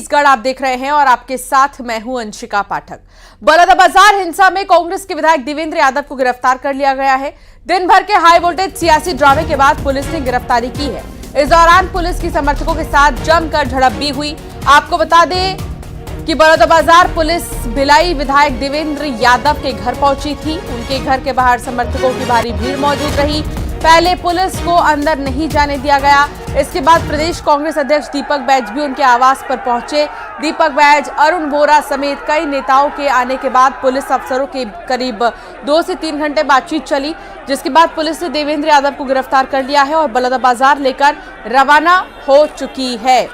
छत्तीसगढ़ आप देख रहे हैं और आपके साथ मैं हूं अंशिका पाठक। बलौदाबाजार हिंसा में कांग्रेस के विधायक देवेंद्र यादव को गिरफ्तार कर लिया गया है। दिन भर के हाई वोल्टेज सियासी ड्रामे के बाद पुलिस ने गिरफ्तारी की है। इस दौरान पुलिस की समर्थकों के साथ जमकर झड़प भी हुई। आपको बता दें कि बलौदाबाजार पुलिस भिलाई विधायक देवेंद्र यादव के घर पहुंची थी। उनके घर के बाहर समर्थकों की भारी भीड़ मौजूद रही। पहले पुलिस को अंदर नहीं जाने दिया गया। इसके बाद प्रदेश कांग्रेस अध्यक्ष दीपक बैज भी उनके आवास पर पहुंचे। दीपक बैज, अरुण वोरा समेत कई नेताओं के आने के बाद पुलिस अफसरों के करीब 2 से 3 घंटे बातचीत चली, जिसके बाद पुलिस ने देवेंद्र यादव को गिरफ्तार कर लिया है और बलौदाबाजार लेकर रवाना हो चुकी है।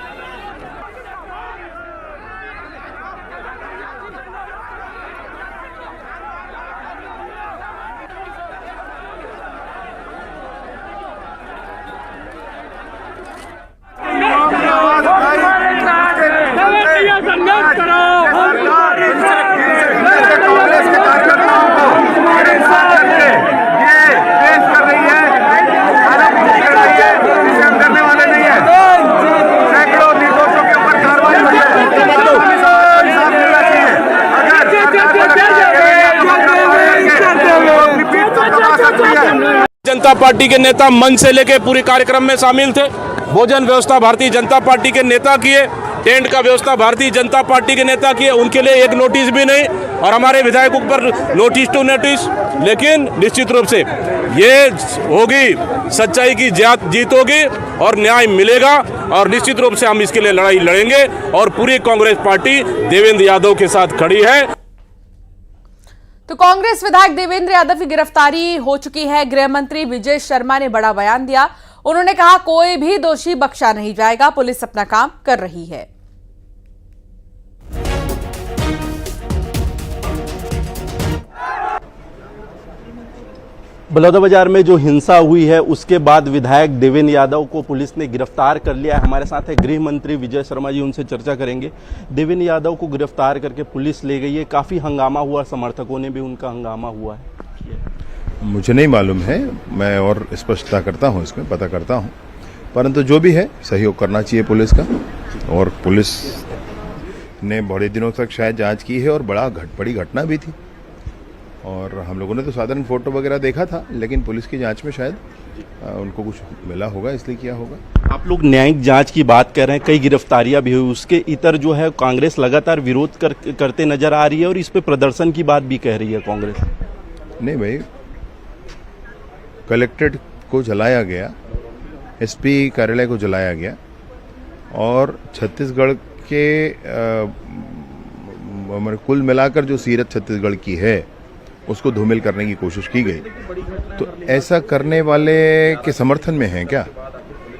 जनता पार्टी के नेता मंच से लेके पूरे कार्यक्रम में शामिल थे। भोजन व्यवस्था भारतीय जनता पार्टी के नेता किए, टेंट का व्यवस्था भारतीय जनता पार्टी के नेता किए। उनके लिए एक नोटिस भी नहीं और हमारे विधायकों पर नोटिस टू नोटिस। लेकिन निश्चित रूप से ये होगी, सच्चाई की जीत होगी और न्याय मिलेगा और निश्चित रूप से हम इसके लिए लड़ाई लड़ेंगे और पूरी कांग्रेस पार्टी देवेंद्र यादव के साथ खड़ी है। तो कांग्रेस विधायक देवेंद्र यादव की गिरफ्तारी हो चुकी है। गृह मंत्री विजय शर्मा ने बड़ा बयान दिया। उन्होंने कहा, कोई भी दोषी बख्शा नहीं जाएगा, पुलिस अपना काम कर रही है। बलौदाबाजार में जो हिंसा हुई है उसके बाद विधायक देवेंद्र यादव को पुलिस ने गिरफ्तार कर लिया है। हमारे साथ है गृह मंत्री विजय शर्मा जी, उनसे चर्चा करेंगे। देवेंद्र यादव को गिरफ्तार करके पुलिस ले गई है, काफ़ी हंगामा हुआ, समर्थकों ने भी उनका हंगामा हुआ है। मुझे नहीं मालूम है, मैं और स्पष्टता करता हूँ, इसमें पता करता हूँ, परंतु जो भी है सहयोग करना चाहिए पुलिस का। और पुलिस ने बड़े दिनों तक शायद जाँच की है और बड़ी घटना भी थी और हम लोगों ने तो साधारण फोटो वगैरह देखा था, लेकिन पुलिस की जांच में शायद उनको कुछ मिला होगा, इसलिए किया होगा। आप लोग न्यायिक जांच की बात कर रहे हैं, कई गिरफ्तारियां भी हुई, उसके इतर जो है कांग्रेस लगातार विरोध करते नजर आ रही है और इस पे प्रदर्शन की बात भी कह रही है कांग्रेस। नहीं भाई, कलेक्ट्रेट को जलाया गया, एसपी कार्यालय को जलाया गया और छत्तीसगढ़ के कुल मिलाकर जो सीरत छत्तीसगढ़ की है उसको धूमिल करने की कोशिश की गई। तो ऐसा करने वाले के समर्थन में हैं क्या?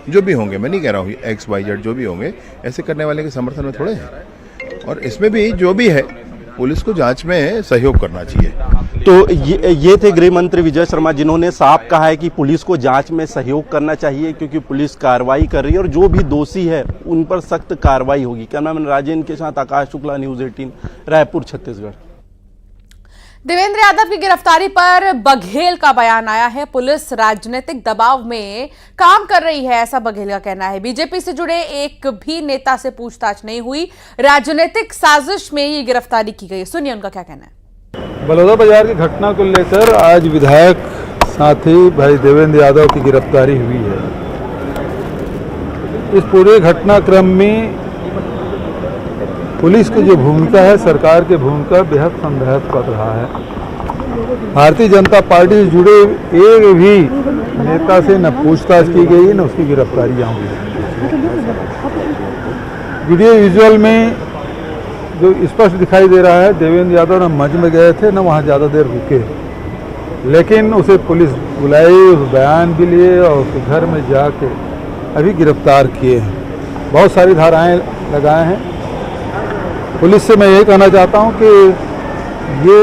जो भी होंगे, मैं नहीं कह रहा हूँ XYZ, जो भी होंगे ऐसे करने वाले के समर्थन में थोड़े हैं। और इसमें भी जो भी है पुलिस को जांच में सहयोग करना चाहिए। तो ये थे गृह मंत्री विजय शर्मा, जिन्होंने साफ कहा है कि पुलिस को जांच में सहयोग करना चाहिए क्योंकि पुलिस कार्रवाई कर रही है और जो भी दोषी है उन पर सख्त कार्रवाई होगी। कैमरामैन राजेंद्र के साथ आकाश शुक्ला, न्यूज़ 18, रायपुर, छत्तीसगढ़। देवेंद्र यादव की गिरफ्तारी पर बघेल का बयान आया है। पुलिस राजनीतिक दबाव में काम कर रही है, ऐसा बघेल का कहना है। बीजेपी से जुड़े एक भी नेता से पूछताछ नहीं हुई, राजनीतिक साजिश में ये गिरफ्तारी की गई। सुनिए उनका क्या कहना है। बलौदाबाजार की घटना को लेकर आज विधायक साथी भाई देवेंद्र यादव की गिरफ्तारी हुई है। इस पूरे घटनाक्रम में पुलिस की जो भूमिका है, सरकार की भूमिका बेहद संदेहास्पद रहा है। भारतीय जनता पार्टी से जुड़े एक भी नेता से न पूछताछ की गई, न उसकी गिरफ्तारियां हुई। वीडियो विजुअल में जो स्पष्ट दिखाई दे रहा है, देवेंद्र यादव न मंच में गए थे, न वहाँ ज़्यादा देर रुके, लेकिन उसे पुलिस बुलाई, उस बयान भी लिए और उसके घर में जाके अभी गिरफ्तार किए हैं। बहुत सारी धाराएं लगाए हैं। पुलिस से मैं ये कहना चाहता हूं कि ये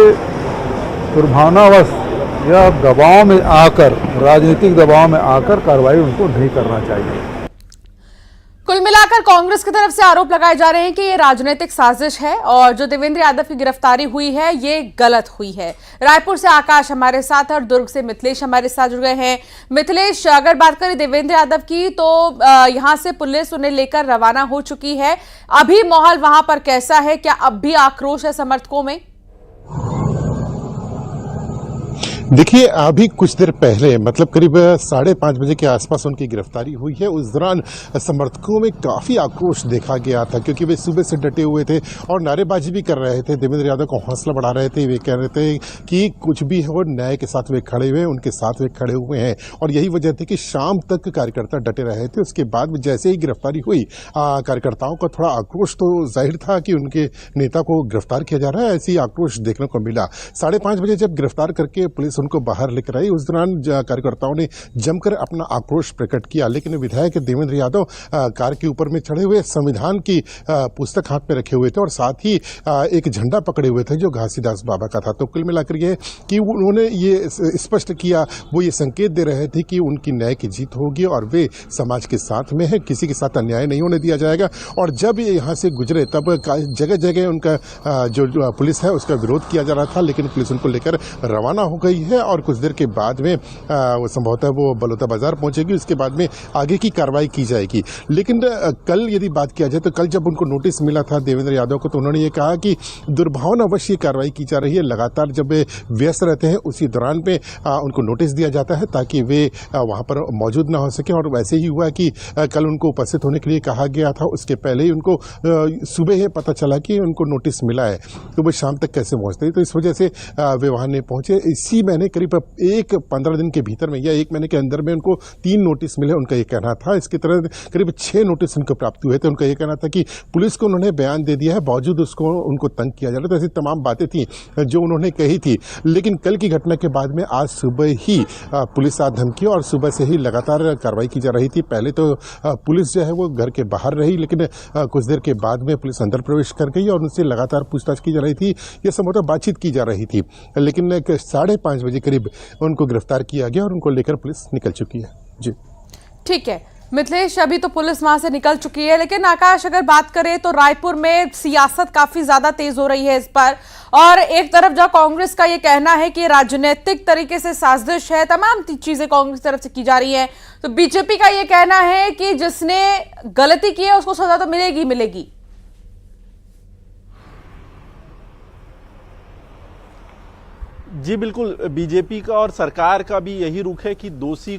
दुर्भावनावश या दबाव में आकर, राजनीतिक दबाव में आकर कार्रवाई उनको नहीं करना चाहिए। कुल मिलाकर कांग्रेस की तरफ से आरोप लगाए जा रहे हैं कि ये राजनीतिक साजिश है और जो देवेंद्र यादव की गिरफ्तारी हुई है ये गलत हुई है। रायपुर से आकाश हमारे साथ और दुर्ग से मिथिलेश हमारे साथ जुड़ गए हैं। मिथिलेश, अगर बात करें देवेंद्र यादव की तो यहां से पुलिस उन्हें लेकर रवाना हो चुकी है। अभी माहौल वहां पर कैसा है? क्या अब भी आक्रोश है समर्थकों में? देखिए, अभी कुछ देर पहले मतलब करीब 5:30 बजे के आसपास उनकी गिरफ्तारी हुई है। उस दौरान समर्थकों में काफ़ी आक्रोश देखा गया था क्योंकि वे सुबह से डटे हुए थे और नारेबाजी भी कर रहे थे। देवेंद्र यादव को हौसला बढ़ा रहे थे। वे कह रहे थे कि कुछ भी हो, न्याय के साथ वे खड़े हुए, उनके साथ वे खड़े हुए हैं और यही वजह थी कि शाम तक कार्यकर्ता डटे रहे थे। उसके बाद जैसे ही गिरफ्तारी हुई, कार्यकर्ताओं का थोड़ा आक्रोश तो जाहिर था कि उनके नेता को गिरफ्तार किया जा रहा है, ऐसी आक्रोश देखने को मिला। 5:30 बजे जब गिरफ्तार करके पुलिस उनको बाहर लेकर आई, उस दौरान कार्यकर्ताओं ने जमकर अपना आक्रोश प्रकट किया। लेकिन विधायक देवेंद्र यादव कार के ऊपर में चढ़े हुए संविधान की पुस्तक हाथ में रखे हुए थे और साथ ही एक झंडा पकड़े हुए थे जो घासीदास बाबा का था। तो कुल मिलाकर ये कि उन्होंने ये स्पष्ट किया, वो ये संकेत दे रहे थे कि उनकी न्याय की जीत होगी और वे समाज के साथ में है, किसी के साथ अन्याय नहीं होने दिया जाएगा। और जब ये यहाँ से गुजरे तब जगह जगह उनका जो पुलिस है उसका विरोध किया जा रहा था, लेकिन पुलिस उनको लेकर रवाना हो गई है और कुछ देर के बाद में संभवतः वो बलौदा बाजार पहुंचेगी। उसके बाद में आगे की कार्रवाई की जाएगी। लेकिन कल यदि बात किया जाए तो कल जब उनको नोटिस मिला था देवेंद्र यादव को, तो उन्होंने ये कहा कि दुर्भावनावश ये कार्रवाई की जा रही है। लगातार जब वे व्यस्त रहते हैं उसी दौरान पे उनको नोटिस दिया जाता है ताकि वे वहां पर मौजूद ना हो सके। और वैसे ही हुआ कि कल उनको उपस्थित होने के लिए कहा गया था, उसके पहले ही उनको सुबह ही पता चला कि उनको नोटिस मिला है, तो वो शाम तक कैसे पहुंचते। तो इस वजह से वे वहां नहीं पहुंचे। इसी महीने करीब 15 दिन के भीतर में या 1 महीने के अंदर में उनको 3 नोटिस मिले, उनका ये कहना था। इसकी तरह करीब 6 नोटिस उनको प्राप्त हुए थे। उनका ये कहना था कि पुलिस को उन्होंने बयान दे दिया है, बावजूद उसको उनको तंग किया जा रहा था। ऐसी तमाम बातें थी जो उन्होंने कही थी। लेकिन कल की घटना के बाद में आज सुबह ही पुलिस आ धमकी और सुबह से ही लगातार कार्रवाई की जा रही थी। पहले तो पुलिस जो है वो घर के बाहर रही, लेकिन कुछ देर के बाद में पुलिस अंदर प्रवेश कर गई और उनसे लगातार पूछताछ की जा रही थी। ये संभवतः बातचीत की जा रही थी। लेकिन 5:30 बजे करीब उनको गिरफ्तार किया गया और उनको लेकर पुलिस निकल चुकी है। जी ठीक है मिथिलेश, अभी तो पुलिस वहां से निकल चुकी है, लेकिन आकाश अगर बात करें तो रायपुर में सियासत काफी ज्यादा तेज हो रही है इस पर। और एक तरफ जहां कांग्रेस का ये कहना है कि राजनीतिक तरीके से साजिश है, तमाम चीजें कांग्रेस की तरफ से की जा रही है, तो बीजेपी का ये कहना है कि जिसने गलती की है उसको सजा तो मिलेगी मिलेगी। जी बिल्कुल, बीजेपी का और सरकार का भी यही रुख है कि दोषी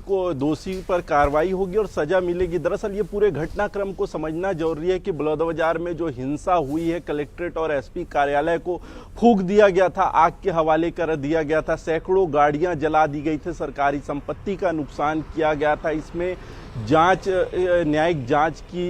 पर कार्रवाई होगी और सजा मिलेगी। दरअसल ये पूरे घटनाक्रम को समझना जरूरी है कि बलौदाबाजार में जो हिंसा हुई है, कलेक्ट्रेट और एसपी कार्यालय को फूंक दिया गया था, आग के हवाले कर दिया गया था, सैकड़ों गाड़ियां जला दी गई थी, सरकारी संपत्ति का नुकसान किया गया था। इसमें न्यायिक जांच की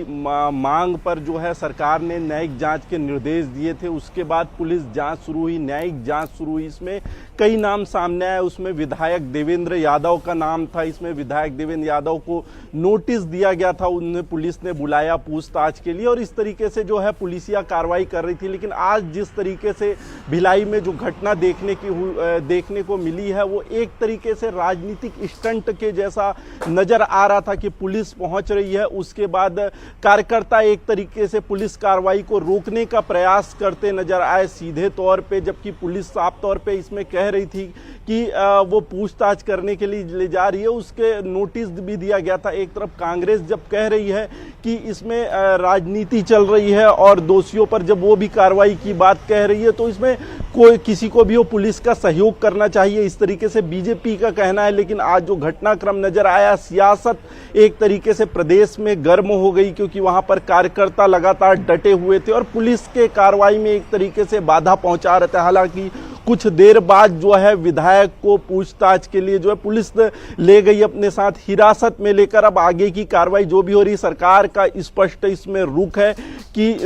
मांग पर जो है सरकार ने न्यायिक जांच के निर्देश दिए थे। उसके बाद पुलिस जांच शुरू हुई, न्यायिक जांच शुरू हुई। इसमें कई नाम सामने आए, उसमें विधायक देवेंद्र यादव का नाम था। इसमें विधायक देवेंद्र यादव को नोटिस दिया गया था, उन्हें पुलिस ने बुलाया पूछताछ के लिए और इस तरीके से जो है पुलिसिया कार्रवाई कर रही थी। लेकिन आज जिस तरीके से भिलाई में जो घटना देखने को मिली है वो एक तरीके से राजनीतिक स्टंट के जैसा नजर आ रहा था कि पुलिस पहुंच रही है, उसके बाद कार्यकर्ता एक तरीके से पुलिस कार्रवाई को रोकने का प्रयास करते नजर आए सीधे तौर पे, जबकि पुलिस साफ तौर पे इसमें कह रही थी कि वो पूछताछ करने के लिए ले जा रही है। उसके नोटिस भी दिया गया था। एक तरफ कांग्रेस जब कह रही है कि इसमें राजनीति चल रही है और दोषियों पर जब वो भी कार्रवाई की बात कह रही है, तो इसमें कोई किसी को भी वो पुलिस का सहयोग करना चाहिए, इस तरीके से बीजेपी का कहना है। लेकिन आज जो घटनाक्रम नजर आया, सियासत एक तरीके से प्रदेश में गर्म हो गई क्योंकि वहां पर कार्यकर्ता लगातार डटे हुए थे और पुलिस के कार्रवाई में एक तरीके से बाधा पहुंचा रहे थे। हालांकि कुछ देर बाद जो है विधायक को पूछताछ के लिए जो है पुलिस ले गई अपने साथ हिरासत में लेकर। अब आगे की कार्रवाई जो भी हो रही, सरकार का स्पष्ट इसमें रुख है कि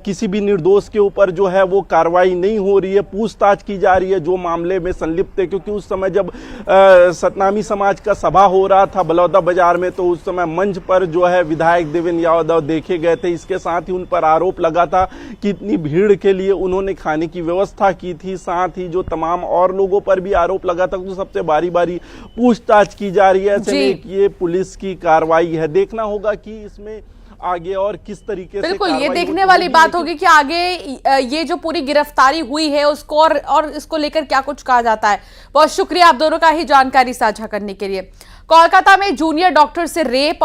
किसी भी निर्दोष के ऊपर जो है वो कार्रवाई नहीं हो रही है, पूछताछ की जा रही है जो मामले में संलिप्त है। क्योंकि उस समय जब सतनामी समाज का सभा हो रहा था बलौदा बाजार में, तो उस समय मंच पर जो है विधायक देवेंद्र यादव देखे गए थे। इसके साथ ही उन पर आरोप लगा था कि इतनी भीड़ के लिए उन्होंने खाने की व्यवस्था की थी। साथ ही जो तमाम और लोगों पर भी आरोप लगा था, तो सबसे बारी बारी पूछताछ की जा रही है। ऐसे में ये पुलिस की कार्रवाई है, देखना होगा कि इसमें आगे और किस तरीके से बिल्कुल, ये कार्रवाई देखने होती वाली होगी, बात लेकिन- होगी कि आगे ये जो पूरी गिरफ्तारी हुई है उसको और इसको लेकर क्या कुछ कहा जाता है। बहुत शुक्रिया आप दोनों का ही जानकारी साझा करने के लिए। कोलकाता में जूनियर डॉक्टर से रेप